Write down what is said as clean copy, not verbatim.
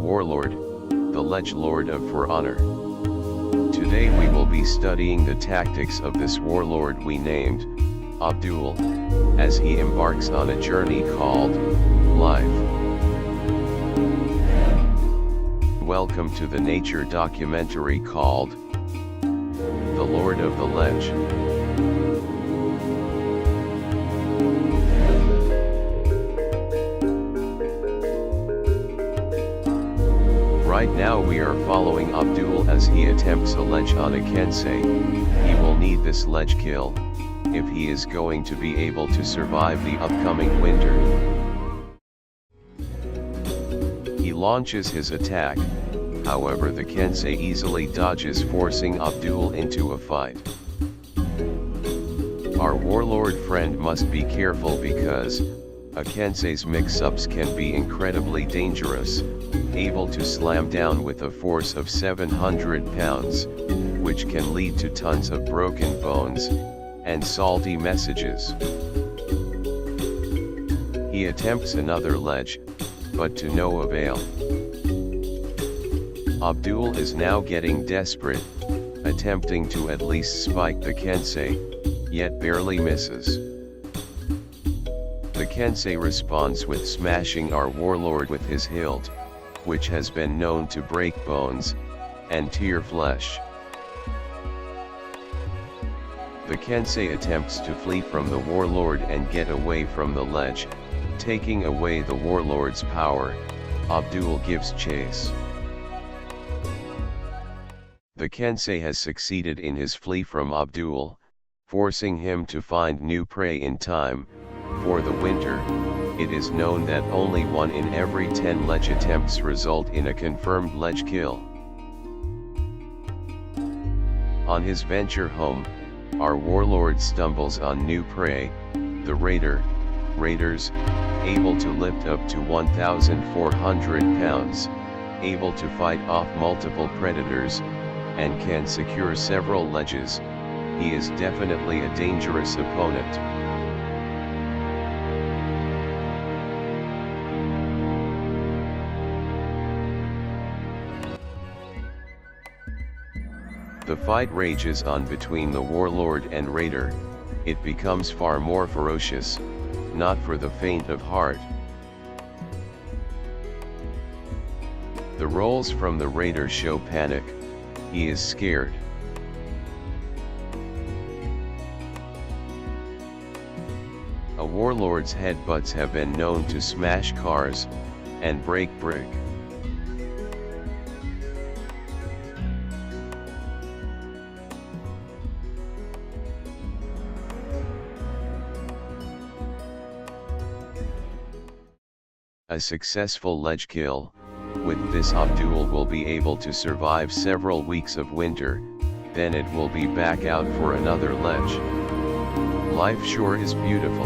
Warlord, the Ledge Lord of For Honor. Today we will be studying the tactics of this warlord we named Abdul, as he embarks on a journey called life. Welcome to the nature documentary called The Lord of the Ledge. Right now we are following Abdul as he attempts a ledge on a Kensei. He will need this ledge kill, if he is going to be able to survive the upcoming winter. He launches his attack, however the Kensei easily dodges, forcing Abdul into a fight. Our warlord friend must be careful because a Kensei's mix-ups can be incredibly dangerous, able to slam down with a force of 700 pounds, which can lead to tons of broken bones and salty messages. He attempts another ledge, but to no avail. Abdul is now getting desperate, attempting to at least spike the Kensei, yet barely misses. The Kensei responds with smashing our warlord with his hilt, which has been known to break bones and tear flesh. The Kensei attempts to flee from the warlord and get away from the ledge, taking away the warlord's power. Abdul gives chase. The Kensei has succeeded in his flee from Abdul, forcing him to find new prey in time. For the winter, it is known that only 1 in every 10 ledge attempts result in a confirmed ledge kill. On his venture home, our warlord stumbles on new prey, the raiders, able to lift up to 1,400 pounds, able to fight off multiple predators, and can secure several ledges. He is definitely a dangerous opponent. The fight rages on between the warlord and raider. It becomes far more ferocious, not for the faint of heart. The rolls from the raider show panic. He is scared. A warlord's headbutts have been known to smash cars and break brick. A successful ledge kill. With this, Abdul will be able to survive several weeks of winter, then it will be back out for another ledge. Life sure is beautiful.